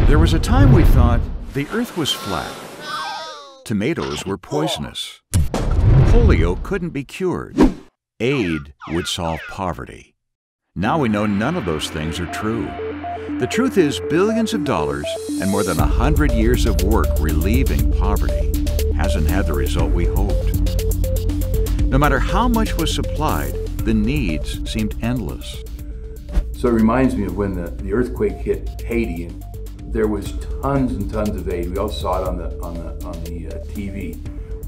There was a time we thought the earth was flat. Tomatoes were poisonous. Polio couldn't be cured. Aid would solve poverty. Now we know none of those things are true. The truth is, billions of dollars and more than 100 years of work relieving poverty hasn't had the result we hoped. No matter how much was supplied, the needs seemed endless. So it reminds me of when the earthquake hit Haiti, and there was tons and tons of aid. We all saw it on the TV,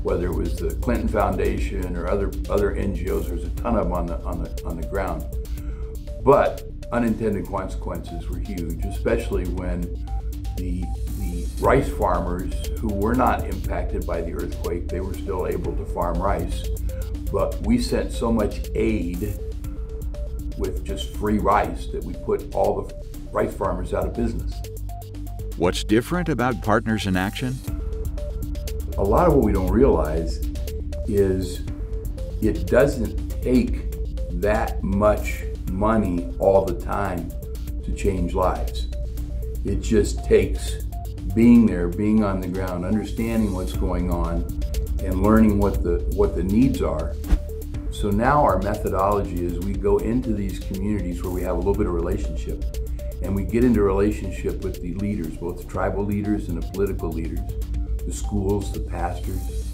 whether it was the Clinton Foundation or other NGOs. There was a ton of them on the ground. But unintended consequences were huge, especially when the rice farmers who were not impacted by the earthquake, they were still able to farm rice. But we sent so much aid with just free rice that we put all the rice farmers out of business. What's different about Partners in Action? A lot of what we don't realize is it doesn't take that much money all the time to change lives. It just takes being there, being on the ground, understanding what's going on, and learning what the needs are. So now our methodology is we go into these communities where we have a little bit of relationship, and we get into relationship with the leaders, both the tribal leaders and the political leaders, the schools, the pastors,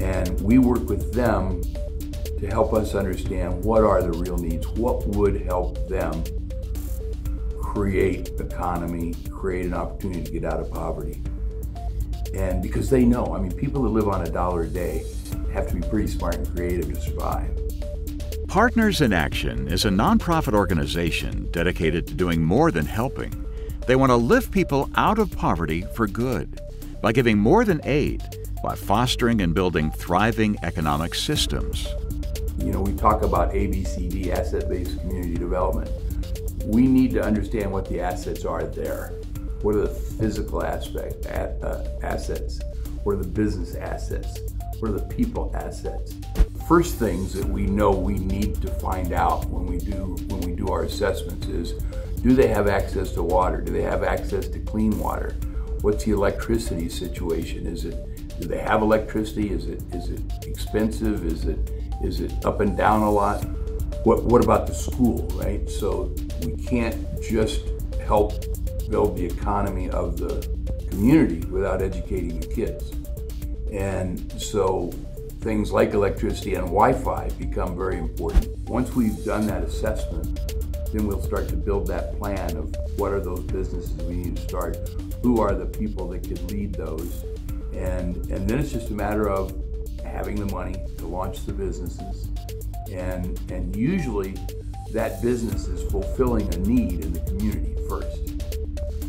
and we work with them to help us understand what are the real needs, what would help them create economy, create an opportunity to get out of poverty. And because they know, I mean, people that live on $1 a day have to be pretty smart and creative to survive. Partners in Action is a nonprofit organization dedicated to doing more than helping. They want to lift people out of poverty for good by giving more than aid, by fostering and building thriving economic systems. You know, we talk about ABCD, asset-based community development. We need to understand what the assets are there. What are the physical assets? What are the business assets? What are the people assets? First things that we know we need to find out when we do our assessments is, do they have access to water? Do they have access to clean water? What's the electricity situation? Do they have electricity? Is it expensive? Is it up and down a lot? What about the school, right? So we can't just help build the economy of the community without educating the kids. And so things like electricity and Wi-Fi become very important. Once we've done that assessment, then we'll start to build that plan of what are those businesses we need to start, who are the people that could lead those, and then it's just a matter of having the money to launch the businesses, and usually that business is fulfilling a need in the community first.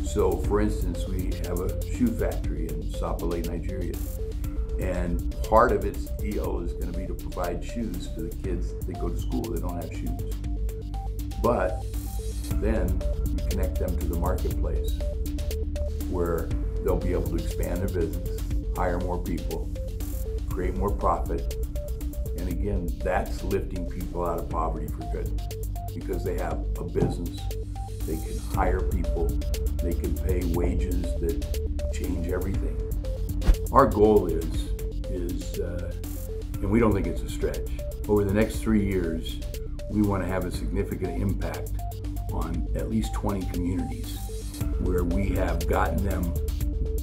So for instance, we have a shoe factory in Sapele, Nigeria, and part of its deal is going to be to provide shoes to the kids that go to school that don't have shoes. But then we connect them to the marketplace where they'll be able to expand their business, hire more people, create more profit, and again, that's lifting people out of poverty for good because they have a business, they can hire people, they can pay wages that change everything. Our goal is, and we don't think it's a stretch, over the next 3 years, we want to have a significant impact on at least 20 communities where we have gotten them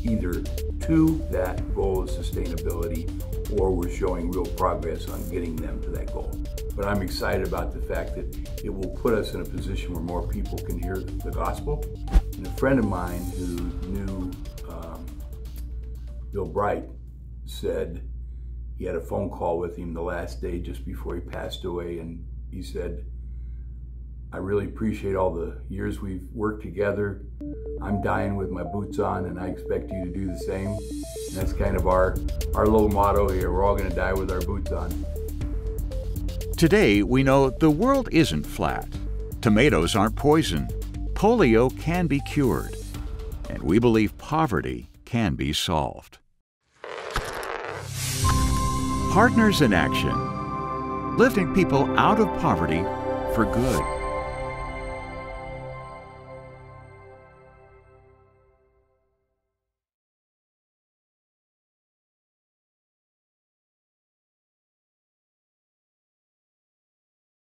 either to that goal of sustainability or we're showing real progress on getting them to that goal. But I'm excited about the fact that it will put us in a position where more people can hear the gospel. And a friend of mine who knew Bill Bright said he had a phone call with him the last day just before he passed away, and he said, I really appreciate all the years we've worked together. I'm dying with my boots on, and I expect you to do the same. And that's kind of our little motto here. We're all going to die with our boots on. Today, we know the world isn't flat. Tomatoes aren't poison. Polio can be cured. And we believe poverty can be solved. Partners in Action, lifting people out of poverty for good.